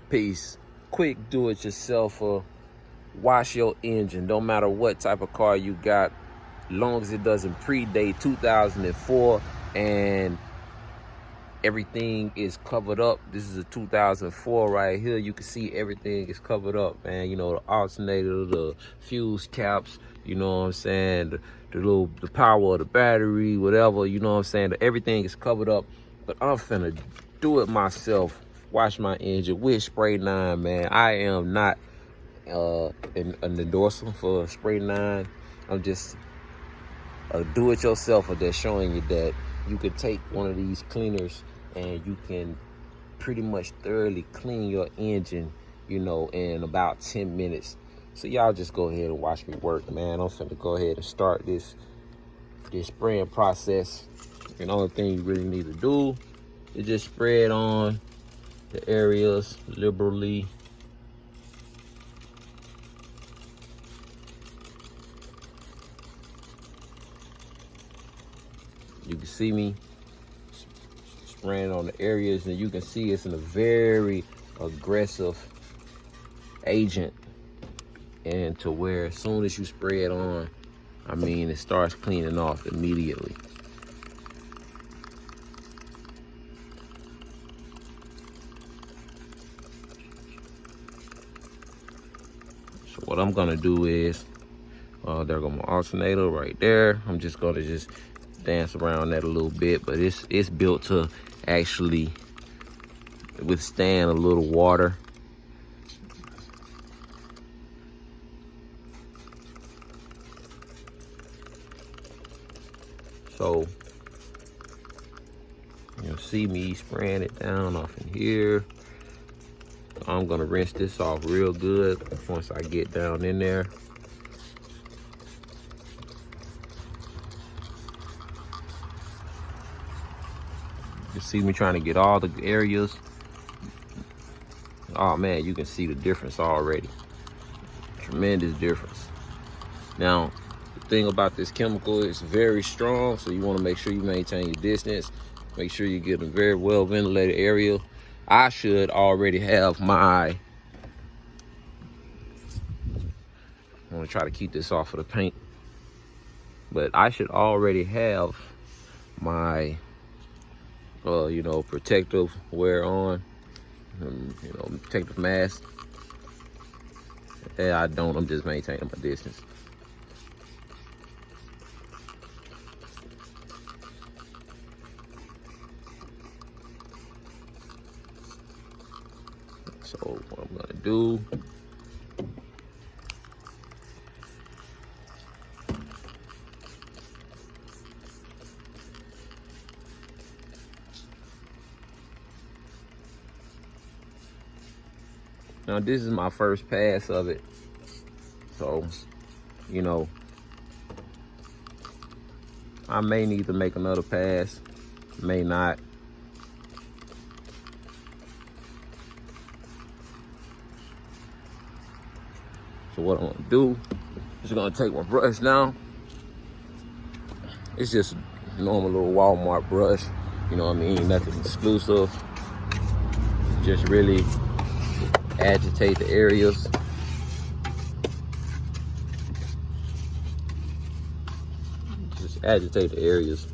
Peace. Quick do-it-yourself wash your engine. Don't matter what type of car you got, long as it doesn't predate 2004 and everything is covered up. This is a 2004 right here. You can see everything is covered up, man. You know, the alternator, the fuse caps, you know what I'm saying, the power of the battery, whatever, you know what I'm saying. Everything is covered up. But I'm finna do it myself. Wash my engine with Spray 9, man. I am not an endorser for Spray 9. I'm just a do-it-yourselfer that's showing you that you can take one of these cleaners and you can pretty much thoroughly clean your engine, you know, in about 10 minutes. So y'all just go ahead and watch me work, man. I'm finna go ahead and start this spraying process. And the only thing you really need to do is just spray it on the areas liberally. You can see me spraying on the areas, and you can see it's in a very aggressive agent, and to where as soon as you spray it on, I mean, it starts cleaning off immediately. So what I'm gonna do is, there go my alternator right there. I'm just gonna dance around that a little bit, but it's built to actually withstand a little water. So you'll see me spraying it down off in here. I'm gonna rinse this off real good once I get down in there. You see me trying to get all the areas. Oh man, you can see the difference already. Tremendous difference. Now, the thing about this chemical, it's very strong, so you want to make sure you maintain your distance. Make sure you get a very well ventilated area. I should already have my, I want to try to keep this off of the paint, but I should already have my you know, protective wear on, you know, protective mask. And I don't, I'm just maintaining my distance. So what I'm gonna do, now this is my first pass of it, so you know, I may need to make another pass, may not. So what I'm gonna do is gonna take my brush now. It's just a normal little Walmart brush, you know what I mean, nothing exclusive. Just really agitate the areas. Just agitate the areas,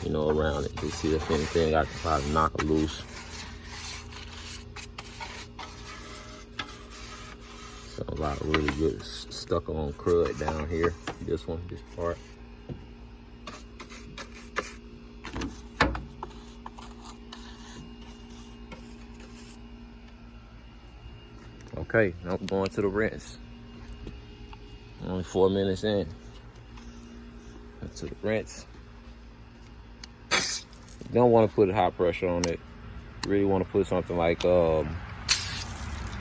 you know, around it. Just see if anything I can probably knock it loose. So a lot of really good stuck on crud down here. This part. Okay, now I'm going to the rinse. Only 4 minutes in. To the rinse. You don't want to put high pressure on it. You really want to put something like, let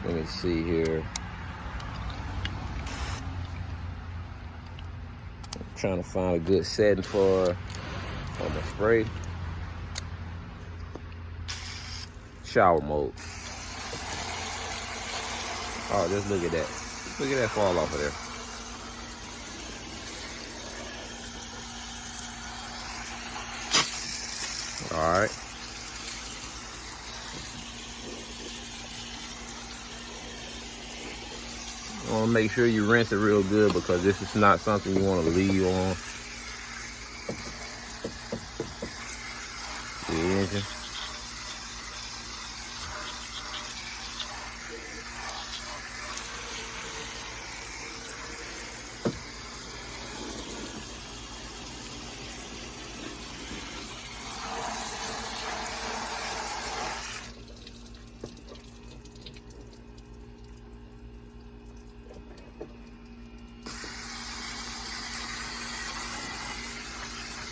me see here. I'm trying to find a good setting for my spray. Shower mode. Oh, just look at that. Look at that fall off of there. All right. want to make sure you rinse it real good because this is not something you want to leave on the engine.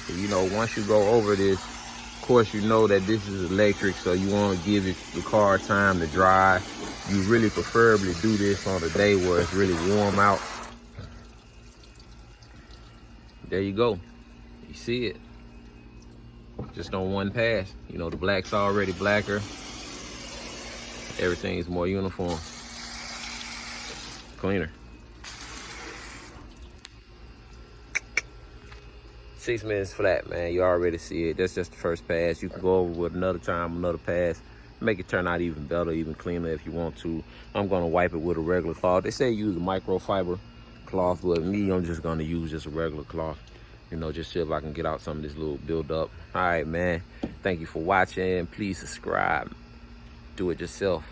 You know, once you go over this, of course, you know that this is electric, so you want to give the car time to dry. You really preferably do this on a day where it's really warm out. There you go. You see it. Just on one pass. You know, the black's already blacker. Everything's more uniform. Cleaner. 6 minutes flat, man. You already see it. That's just the first pass. You can go over with another time, another pass. Make it turn out even better, even cleaner if you want to. I'm gonna wipe it with a regular cloth. They say use a microfiber cloth, but me, I'm just gonna use just a regular cloth. You know, just see if I can get out some of this little buildup. All right, man. Thank you for watching. Please subscribe. Do it yourself.